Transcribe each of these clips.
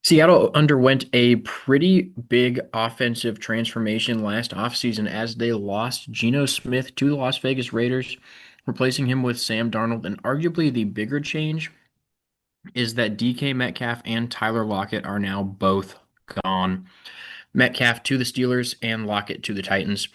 Seattle underwent a pretty big offensive transformation last offseason as they lost Geno Smith to the Las Vegas Raiders, replacing him with Sam Darnold. And arguably the bigger change is that DK Metcalf and Tyler Lockett are now both gone. Metcalf to the Steelers and Lockett to the Titans,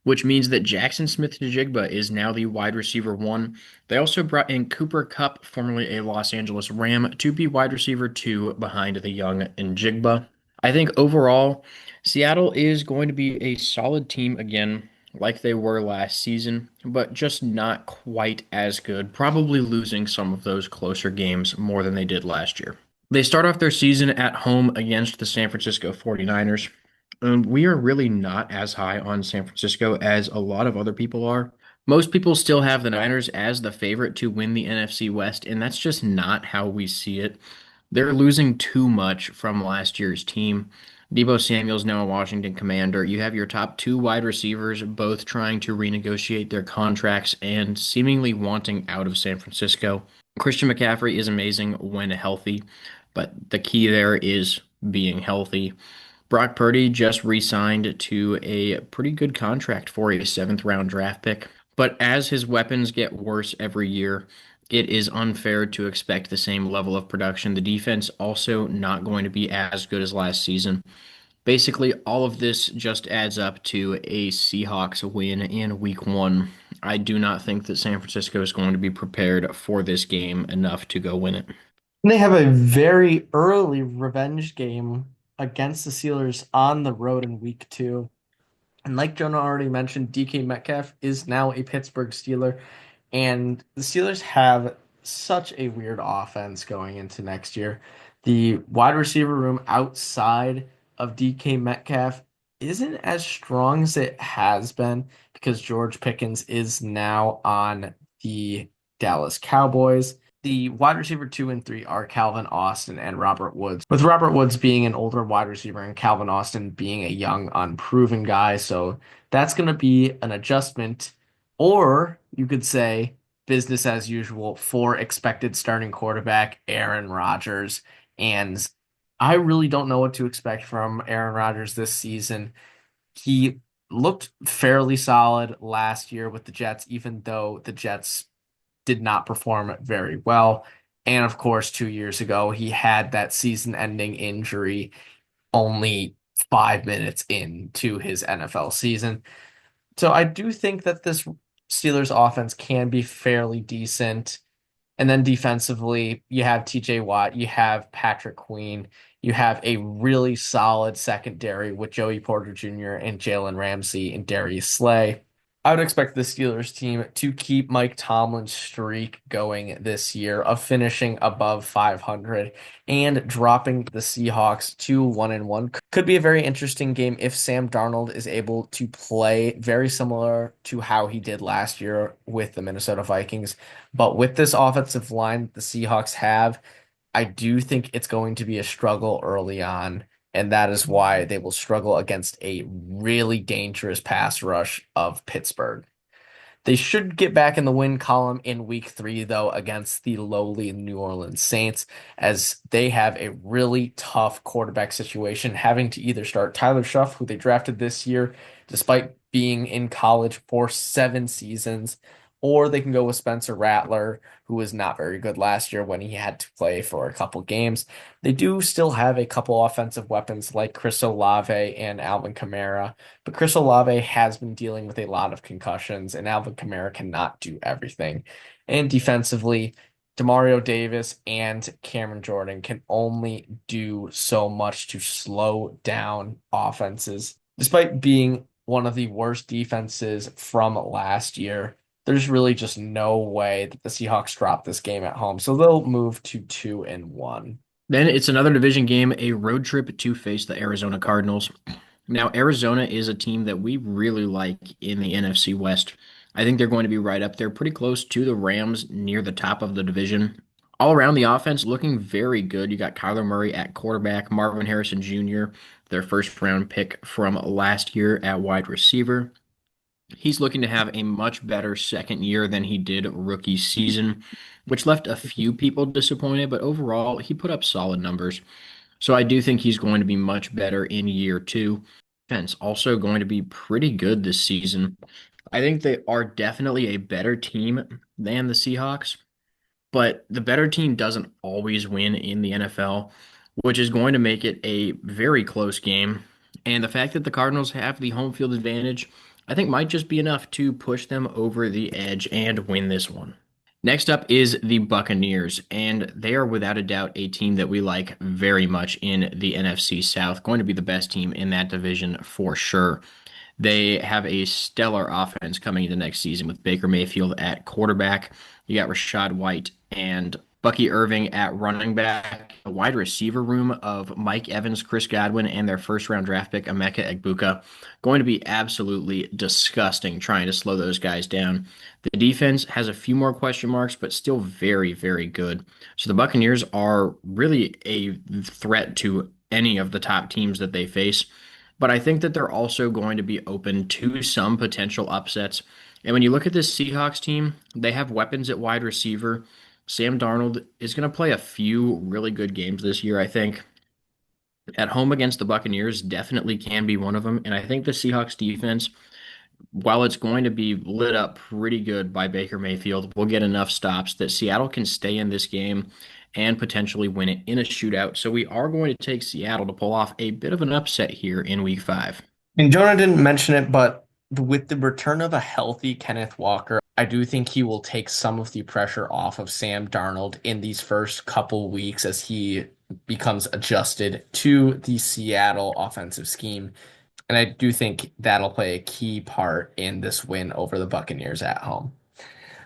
which means that Jackson Smith-Njigba is now the wide receiver one. They also brought in Cooper Kupp, formerly a Los Angeles Ram, to be wide receiver two behind the young Njigba. I think overall, Seattle is going to be a solid team again, like they were last season, but just not quite as good, probably losing some of those closer games more than they did last year. They start off their season at home against the San Francisco 49ers. We are really not as high on San Francisco as a lot of other people are. Most people still have the Niners as the favorite to win the NFC West, and that's just not how we see it. They're losing too much from last year's team. Deebo Samuel's now a Washington Commander. You have your top two wide receivers both trying to renegotiate their contracts and seemingly wanting out of San Francisco. Christian McCaffrey is amazing when healthy, but the key there is being healthy. Brock Purdy just re-signed to a pretty good contract for a seventh round draft pick. But as his weapons get worse every year, it is unfair to expect the same level of production. The defense also not going to be as good as last season. Basically, all of this just adds up to a Seahawks win in week one. I do not think that San Francisco is going to be prepared for this game enough to go win it. They have a very early revenge game against the Steelers on the road in week two. And like Jonah already mentioned, DK Metcalf is now a Pittsburgh Steeler. And the Steelers have such a weird offense going into next year. The wide receiver room outside of DK Metcalf isn't as strong as it has been because George Pickens is now on the Dallas Cowboys. The wide receiver two and three are Calvin Austin and Robert Woods, with Robert Woods being an older wide receiver and Calvin Austin being a young, unproven guy. So that's going to be an adjustment. Or you could say business as usual for expected starting quarterback Aaron Rodgers. And I really don't know what to expect from Aaron Rodgers this season. He looked fairly solid last year with the Jets, even though the Jets did not perform very well. And of course, 2 years ago, he had that season ending injury only 5 minutes into his NFL season. So I do think that this Steelers offense can be fairly decent. And then defensively, you have TJ Watt, you have Patrick Queen, you have a really solid secondary with Joey Porter Jr. and Jalen Ramsey and Darius Slay. I would expect the Steelers team to keep Mike Tomlin's streak going this year of finishing above 500 and dropping the Seahawks to 1-1. Could be a very interesting game if Sam Darnold is able to play very similar to how he did last year with the Minnesota Vikings. But with this offensive line the Seahawks have, I do think it's going to be a struggle early on, and that is why they will struggle against a really dangerous pass rush of Pittsburgh. They should get back in the win column in week three, though, against the lowly New Orleans Saints, as they have a really tough quarterback situation, having to either start Tyler Shuff, who they drafted this year, despite being in college for 7 seasons, or they can go with Spencer Rattler, who was not very good last year when he had to play for a couple games. They do still have a couple offensive weapons like Chris Olave and Alvin Kamara, but Chris Olave has been dealing with a lot of concussions, and Alvin Kamara cannot do everything. And defensively, Demario Davis and Cameron Jordan can only do so much to slow down offenses. Despite being one of the worst defenses from last year, there's really just no way that the Seahawks drop this game at home. So they'll move to 2-1. Then it's another division game, a road trip to face the Arizona Cardinals. Now, Arizona is a team that we really like in the NFC West. I think they're going to be right up there, pretty close to the Rams near the top of the division. All around the offense, looking very good. You got Kyler Murray at quarterback, Marvin Harrison Jr., their first round pick from last year at wide receiver. He's looking to have a much better second year than he did rookie season, which left a few people disappointed, but overall, he put up solid numbers. So I do think he's going to be much better in year two. Defense also going to be pretty good this season. I think they are definitely a better team than the Seahawks, but the better team doesn't always win in the NFL, which is going to make it a very close game. And the fact that the Cardinals have the home field advantage, I think might just be enough to push them over the edge and win this one. Next up is the Buccaneers, and they are without a doubt a team that we like very much in the NFC South. Going to be the best team in that division for sure. They have a stellar offense coming into next season with Baker Mayfield at quarterback. You got Rashad White and Bucky Irving at running back. A wide receiver room of Mike Evans, Chris Godwin, and their first round draft pick, Emeka Egbuka. Going to be absolutely disgusting trying to slow those guys down. The defense has a few more question marks, but still very, very good. So the Buccaneers are really a threat to any of the top teams that they face. But I think that they're also going to be open to some potential upsets. And when you look at this Seahawks team, they have weapons at wide receiver. Sam Darnold is going to play a few really good games this year, I think. At home against the Buccaneers, definitely can be one of them. And I think the Seahawks defense, while it's going to be lit up pretty good by Baker Mayfield, will get enough stops that Seattle can stay in this game and potentially win it in a shootout. So we are going to take Seattle to pull off a bit of an upset here in week five. And Jonah didn't mention it, but with the return of a healthy Kenneth Walker, I do think he will take some of the pressure off of Sam Darnold in these first couple weeks as he becomes adjusted to the Seattle offensive scheme. And I do think that'll play a key part in this win over the Buccaneers at home.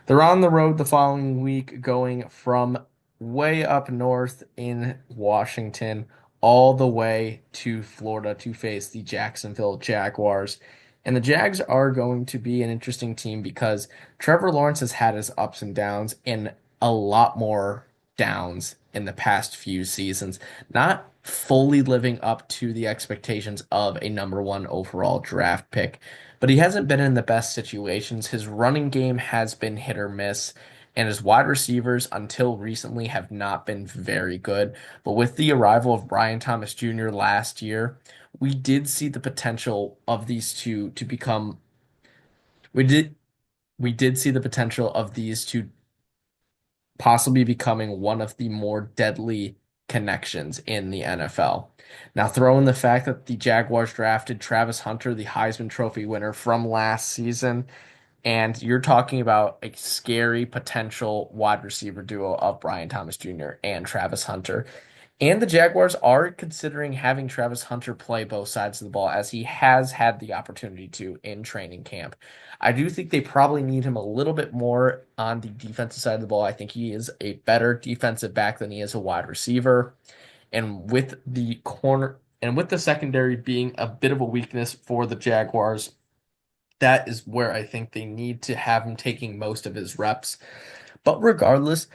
They're on the road the following week, going from way up north in Washington all the way to Florida to face the Jacksonville Jaguars. And the Jags are going to be an interesting team because Trevor Lawrence has had his ups and downs and a lot more downs in the past few seasons, not fully living up to the expectations of a number one overall draft pick, but he hasn't been in the best situations. His running game has been hit or miss, and his wide receivers until recently have not been very good. But with the arrival of Brian Thomas Jr. last year, we did see the potential of these two to become we did we did see the potential of these two possibly becoming one of the more deadly connections in the NFL. Now, throw in the fact that the Jaguars drafted Travis Hunter, the Heisman Trophy winner from last season, and you're talking about a scary potential wide receiver duo of Brian Thomas Jr. and Travis Hunter. And the Jaguars are considering having Travis Hunter play both sides of the ball as he has had the opportunity to in training camp. I do think they probably need him a little bit more on the defensive side of the ball. I think he is a better defensive back than he is a wide receiver. And with the secondary being a bit of a weakness for the Jaguars, that is where I think they need to have him taking most of his reps. But regardless,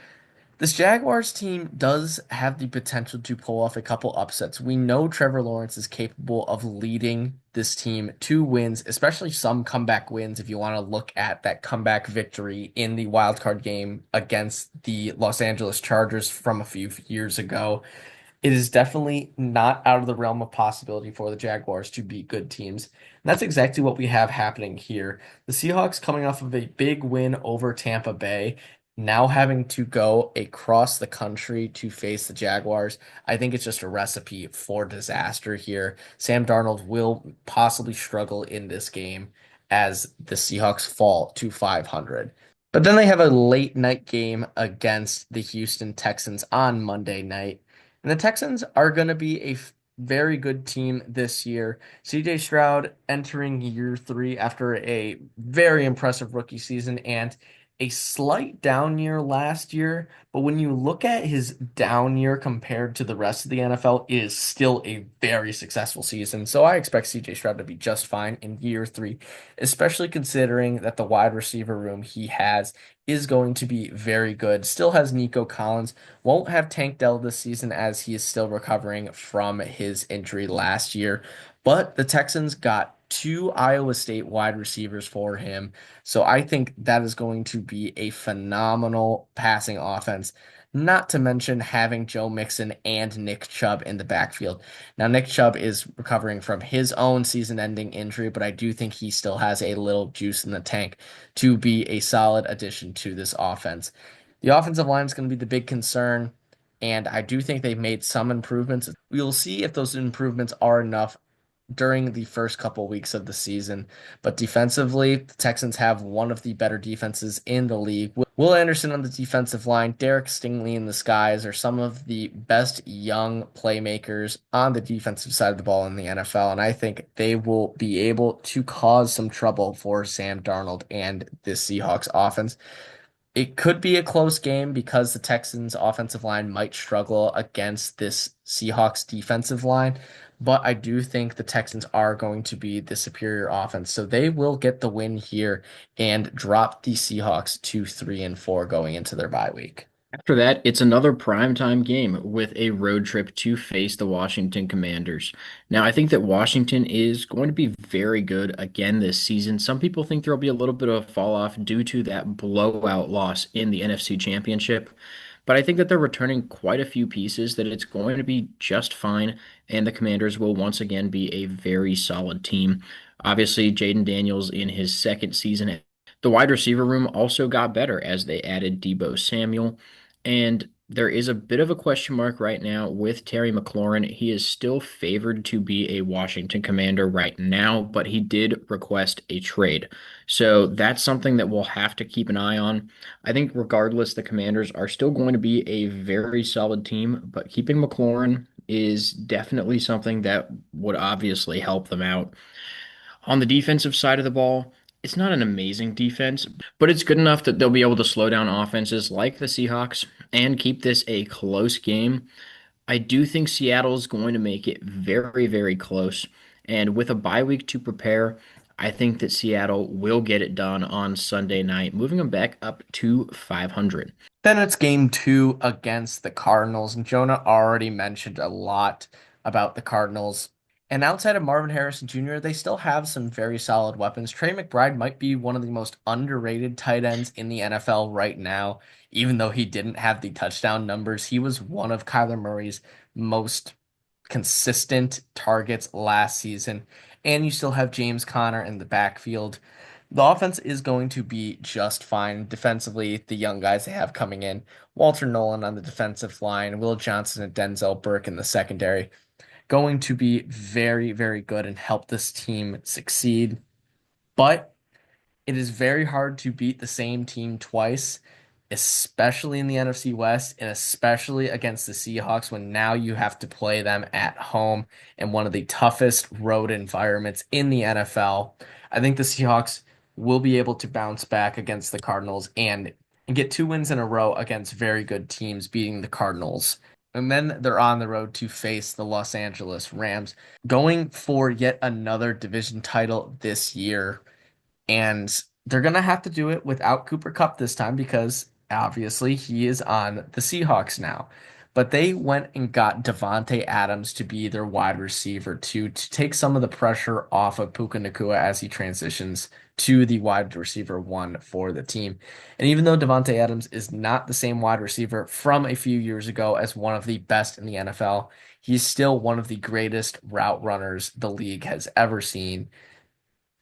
this Jaguars team does have the potential to pull off a couple upsets. We know Trevor Lawrence is capable of leading this team to wins, especially some comeback wins. If you want to look at that comeback victory in the wild card game against the Los Angeles Chargers from a few years ago, it is definitely not out of the realm of possibility for the Jaguars to beat good teams. And that's exactly what we have happening here. The Seahawks coming off of a big win over Tampa Bay, now having to go across the country to face the Jaguars. I think it's just a recipe for disaster here. Sam Darnold will possibly struggle in this game as the Seahawks fall to 500. But then they have a late night game against the Houston Texans on Monday night. And the Texans are going to be a very good team this year. CJ Stroud entering year three after a very impressive rookie season and a slight down year last year. But when you look at his down year compared to the rest of the NFL, it is still a very successful season. So I expect CJ Stroud to be just fine in year three, especially considering that the wide receiver room he has is going to be very good. Still has Nico Collins, won't have Tank Dell this season as he is still recovering from his injury last year. But the Texans got two Iowa State wide receivers for him. So I think that is going to be a phenomenal passing offense. not to mention having Joe Mixon and Nick Chubb in the backfield. Now, Nick Chubb is recovering from his own season-ending injury, but I do think he still has a little juice in the tank to be a solid addition to this offense. The offensive line is going to be the big concern, and I do think they've made some improvements. We'll see if those improvements are enough during the first couple weeks of the season. But defensively, the Texans have one of the better defenses in the league. Will Anderson on the defensive line, Derek Stingley in the skies are some of the best young playmakers on the defensive side of the ball in the NFL. And I think they will be able to cause some trouble for Sam Darnold and this Seahawks offense. It could be a close game because the Texans' offensive line might struggle against this Seahawks defensive line, but I do think the Texans are going to be the superior offense. So they will get the win here and drop the Seahawks to 3-4 going into their bye week. After that, it's another primetime game with a road trip to face the Washington Commanders. Now, I think that Washington is going to be very good again this season. Some people think there'll be a little bit of a fall off due to that blowout loss in the NFC Championship, but I think that they're returning quite a few pieces, that it's going to be just fine, and the Commanders will once again be a very solid team. Obviously, Jaden Daniels in his second season. The wide receiver room also got better as they added Debo Samuel. And there is a bit of a question mark right now with Terry McLaurin. He is still favored to be a Washington Commander right now, but he did request a trade. So that's something that we'll have to keep an eye on. I think regardless, the Commanders are still going to be a very solid team, but keeping McLaurin is definitely something that would obviously help them out. On the defensive side of the ball, it's not an amazing defense, but it's good enough that they'll be able to slow down offenses like the Seahawks and keep this a close game. I do think Seattle's going to make it very, very close. And with a bye week to prepare, I think that Seattle will get it done on Sunday night, moving them back up to 500. Then it's game two against the Cardinals. And Jonah already mentioned a lot about the Cardinals. And outside of Marvin Harrison Jr., they still have some very solid weapons. Trey McBride might be one of the most underrated tight ends in the NFL right now. Even though he didn't have the touchdown numbers, he was one of Kyler Murray's most consistent targets last season. And you still have James Conner in the backfield. The offense is going to be just fine. Defensively, the young guys they have coming in, Walter Nolan on the defensive line, Will Johnson and Denzel Burke in the secondary, going to be very, very good and help this team succeed. But it is very hard to beat the same team twice, especially in the NFC West and especially against the Seahawks when now you have to play them at home in one of the toughest road environments in the NFL. I think the Seahawks will be able to bounce back against the Cardinals and get two wins in a row against very good teams, beating the Cardinals. And then they're on the road to face the Los Angeles Rams, going for yet another division title this year. And they're going to have to do it without Cooper Kupp this time because obviously he is on the Seahawks now. But they went and got Devontae Adams to be their wide receiver to take some of the pressure off of Puka Nacua as he transitions to the wide receiver one for the team. And even though Devontae Adams is not the same wide receiver from a few years ago as one of the best in the NFL, he's still one of the greatest route runners the league has ever seen,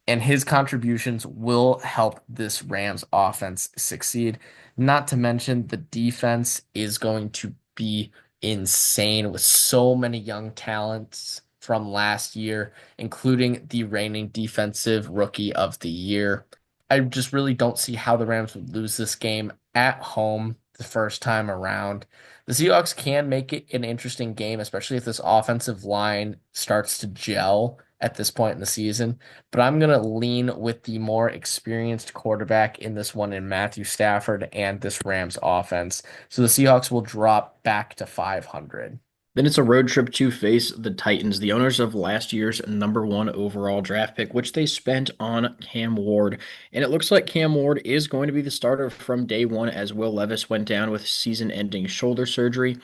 and his contributions will help this Rams offense succeed. Not to mention the defense is going to be insane with so many young talents from last year, including the reigning defensive rookie of the year. I just really don't see how the Rams would lose this game at home the first time around. The Seahawks can make it an interesting game, especially if this offensive line starts to gel at this point in the season. But I'm going to lean with the more experienced quarterback in this one in Matthew Stafford and this Rams offense. So the Seahawks will drop back to 500. Then it's a road trip to face the Titans, the owners of last year's number one overall draft pick, which they spent on Cam Ward. And it looks like Cam Ward is going to be the starter from day one as Will Levis went down with season-ending shoulder surgery.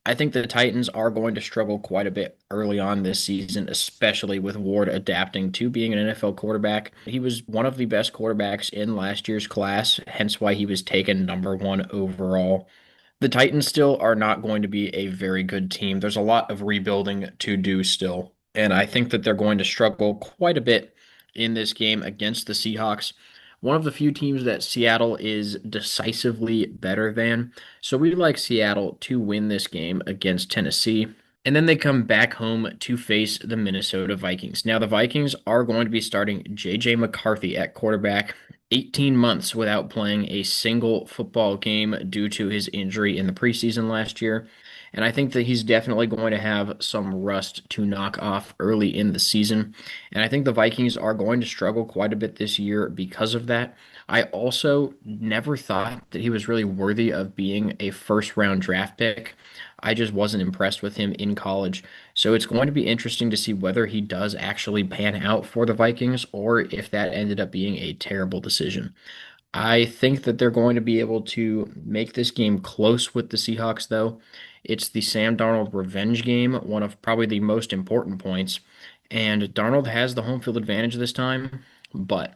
I think the Titans are going to struggle quite a bit early on this season, especially with Ward adapting to being an NFL quarterback. He was one of the best quarterbacks in last year's class, hence why he was taken number one overall. The Titans still are not going to be a very good team. There's a lot of rebuilding to do still, and I think that they're going to struggle quite a bit in this game against the Seahawks. One of the few teams that Seattle is decisively better than. So we like Seattle to win this game against Tennessee. And then they come back home to face the Minnesota Vikings. Now, the Vikings are going to be starting J.J. McCarthy at quarterback, 18 months without playing a single football game due to his injury in the preseason last year. And I think that he's definitely going to have some rust to knock off early in the season. And I think the Vikings are going to struggle quite a bit this year because of that. I also never thought that he was really worthy of being a first round draft pick. I just wasn't impressed with him in college. So it's going to be interesting to see whether he does actually pan out for the Vikings or if that ended up being a terrible decision. I think that they're going to be able to make this game close with the Seahawks, though. It's the Sam Darnold revenge game, one of probably the most important points. And Darnold has the home field advantage this time, but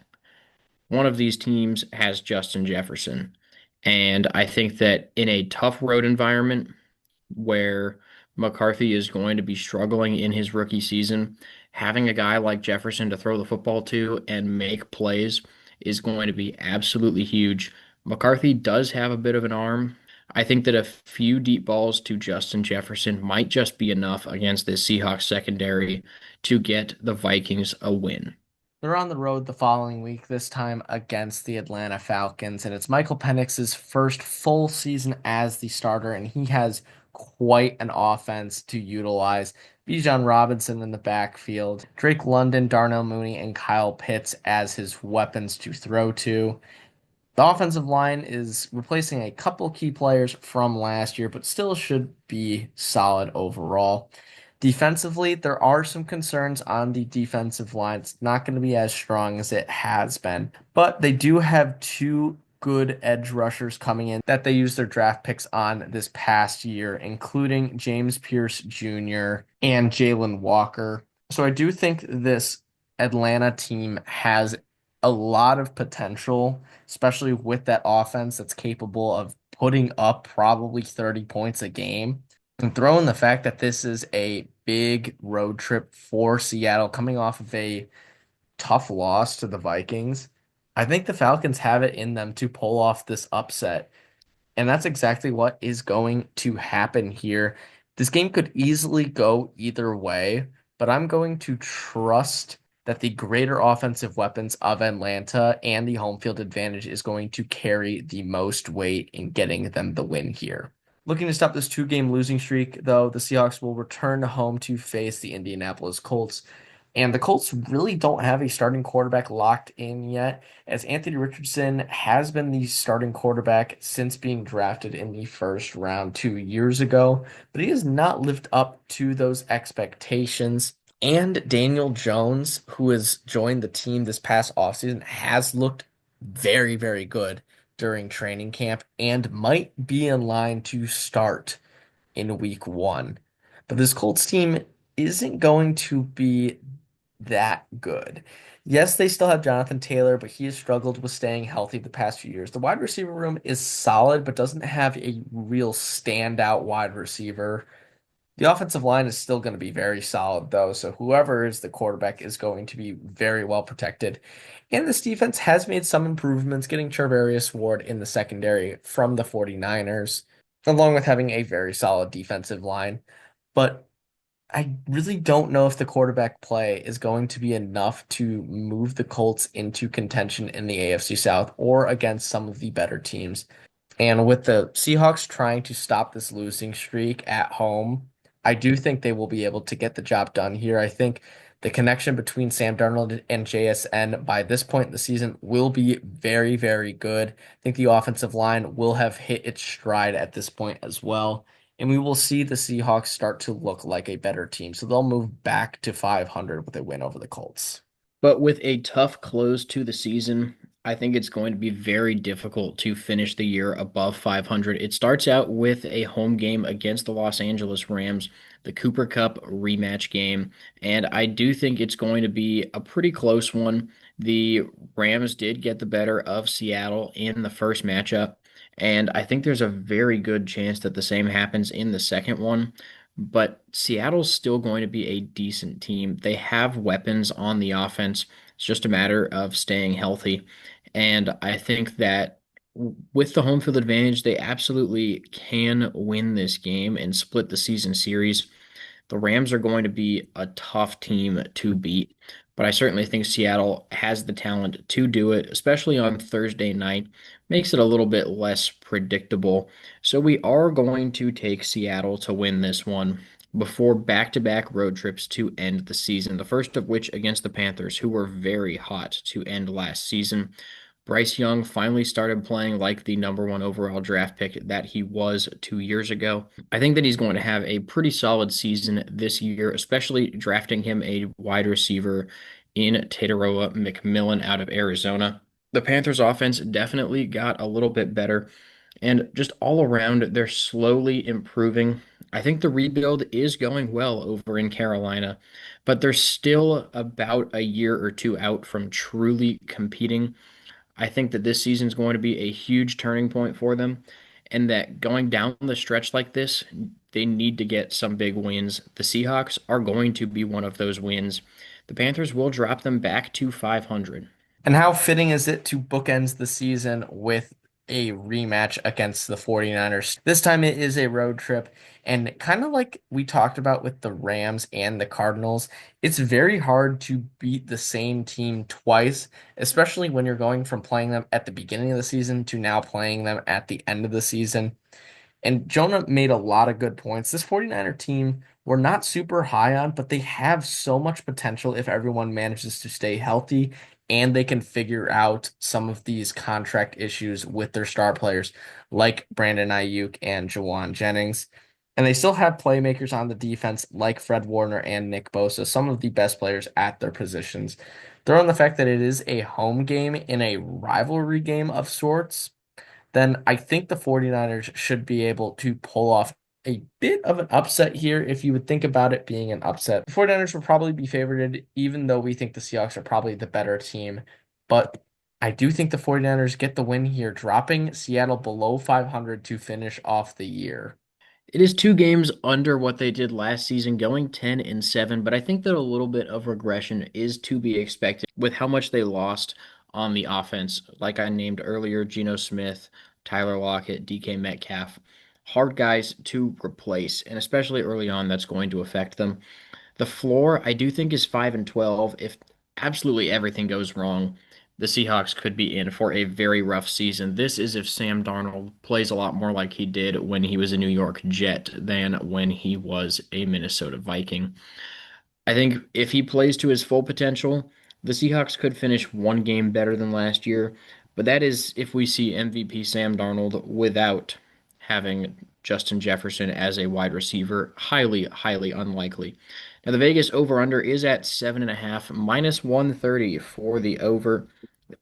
one of these teams has Justin Jefferson. And I think that in a tough road environment, where McCarthy is going to be struggling in his rookie season, having a guy like Jefferson to throw the football to and make plays is going to be absolutely huge. McCarthy does have a bit of an arm. I think that a few deep balls to Justin Jefferson might just be enough against this Seahawks secondary to get the Vikings a win. They're on the road the following week, this time against the Atlanta Falcons, and it's Michael Penix's first full season as the starter, and he has quite an offense to utilize. Bijan Robinson in the backfield, Drake London, Darnell Mooney, and Kyle Pitts as his weapons to throw to. The offensive line is replacing a couple key players from last year, but still should be solid overall. Defensively, there are some concerns on the defensive line. It's not going to be as strong as it has been, but they do have two good edge rushers coming in that they used their draft picks on this past year, including James Pierce Jr. and Jalen Walker. So I do think this Atlanta team has a lot of potential, especially with that offense that's capable of putting up probably 30 points a game. And throw in the fact that this is a big road trip for Seattle coming off of a tough loss to the Vikings. I think the Falcons have it in them to pull off this upset. And that's exactly what is going to happen here. This game could easily go either way, but I'm going to trust that the greater offensive weapons of Atlanta and the home field advantage is going to carry the most weight in getting them the win here. Looking to stop this two-game losing streak, though, the Seahawks will return home to face the Indianapolis Colts. And the Colts really don't have a starting quarterback locked in yet, as Anthony Richardson has been the starting quarterback since being drafted in the first round 2 years ago, but he has not lived up to those expectations. And Daniel Jones, who has joined the team this past offseason, has looked very, very good during training camp and might be in line to start in week one. But this Colts team isn't going to be that good. Yes, they still have Jonathan Taylor, but he has struggled with staying healthy the past few years. The wide receiver room is solid, but doesn't have a real standout wide receiver. The offensive line is still going to be very solid, though, so whoever is the quarterback is going to be very well protected. And this defense has made some improvements, getting Charvarius Ward in the secondary from the 49ers, along with having a very solid defensive line. But I really don't know if the quarterback play is going to be enough to move the Colts into contention in the AFC South or against some of the better teams. And with the Seahawks trying to stop this losing streak at home, I do think they will be able to get the job done here. I think the connection between Sam Darnold and JSN by this point in the season will be very, very good. I think the offensive line will have hit its stride at this point as well. And we will see the Seahawks start to look like a better team. So they'll move back to 500 with a win over the Colts. But with a tough close to the season, I think it's going to be very difficult to finish the year above 500. It starts out with a home game against the Los Angeles Rams, the Cooper Cup rematch game, and I do think it's going to be a pretty close one. The Rams did get the better of Seattle in the first matchup, And I think there's a very good chance that the same happens in the second one. But Seattle's still going to be a decent team. They have weapons on the offense. It's just a matter of staying healthy. And I think that with the home field advantage, they absolutely can win this game and split the season series. The Rams are going to be a tough team to beat, but I certainly think Seattle has the talent to do it, especially on Thursday night. Makes it a little bit less predictable. So we are going to take Seattle to win this one before back-to-back road trips to end the season. The first of which against the Panthers, who were very hot to end last season. Bryce Young finally started playing like the number one overall draft pick that he was 2 years ago. I think that he's going to have a pretty solid season this year, especially drafting him a wide receiver in Tataroa McMillan out of Arizona. The Panthers' offense definitely got a little bit better, and just all around, they're slowly improving. I think the rebuild is going well over in Carolina, but they're still about a year or two out from truly competing. I think that this season is going to be a huge turning point for them, and that going down the stretch like this, they need to get some big wins. The Seahawks are going to be one of those wins. The Panthers will drop them back to 500. And how fitting is it to bookends the season with a rematch against the 49ers? This time it is a road trip. And kind of like we talked about with the Rams and the Cardinals, it's very hard to beat the same team twice, especially when you're going from playing them at the beginning of the season to now playing them at the end of the season. And Jonah made a lot of good points. This 49er team, we're not super high on, but they have so much potential if everyone manages to stay healthy and they can figure out some of these contract issues with their star players like Brandon Ayuk and Jawan Jennings. And they still have playmakers on the defense like Fred Warner and Nick Bosa, some of the best players at their positions. Throw in the fact that it is a home game in a rivalry game of sorts, then I think the 49ers should be able to pull off a bit of an upset here if you would think about it being an upset. The 49ers will probably be favored, even though we think the Seahawks are probably the better team. But I do think the 49ers get the win here, dropping Seattle below 500 to finish off the year. It is 2 games under what they did last season, going 10-7, but I think that a little bit of regression is to be expected with how much they lost on the offense. Like I named earlier, Geno Smith, Tyler Lockett, DK Metcalf, hard guys to replace, and especially early on, that's going to affect them. The floor, I do think, is 5-12. If absolutely everything goes wrong, the Seahawks could be in for a very rough season. This is if Sam Darnold plays a lot more like he did when he was a New York Jet than when he was a Minnesota Viking. I think if he plays to his full potential, the Seahawks could finish 1 game better than last year, but that is if we see MVP Sam Darnold without having Justin Jefferson as a wide receiver. Highly, highly unlikely. Now, the Vegas over-under is at 7.5, minus 130 for the over,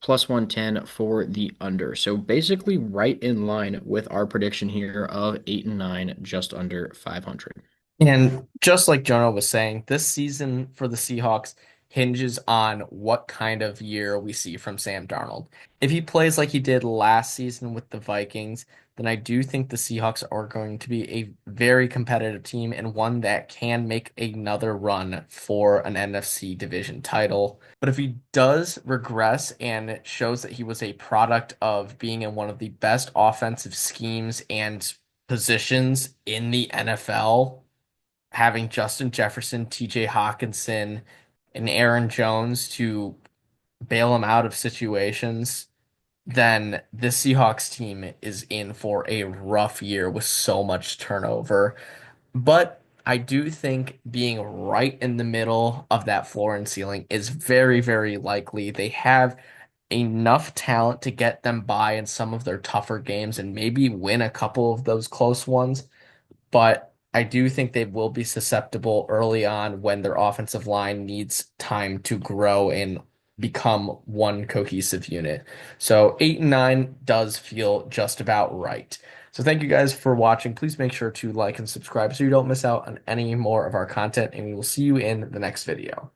plus 110 for the under. So basically right in line with our prediction here of 8-9, just under 500. And just like Jonah was saying, this season for the Seahawks hinges on what kind of year we see from Sam Darnold. If he plays like he did last season with the Vikings, then I do think the Seahawks are going to be a very competitive team and one that can make another run for an NFC division title. But if he does regress and shows that he was a product of being in one of the best offensive schemes and positions in the NFL, having Justin Jefferson, TJ Hawkinson, and Aaron Jones to bail him out of situations, then the Seahawks team is in for a rough year with so much turnover. But I do think being right in the middle of that floor and ceiling is very, very likely. They have enough talent to get them by in some of their tougher games and maybe win a couple of those close ones, but I do think they will be susceptible early on when their offensive line needs time to grow and become one cohesive unit. So 8 and 9 does feel just about right. So thank you guys for watching. Please make sure to like and subscribe so you don't miss out on any more of our content, and we will see you in the next video.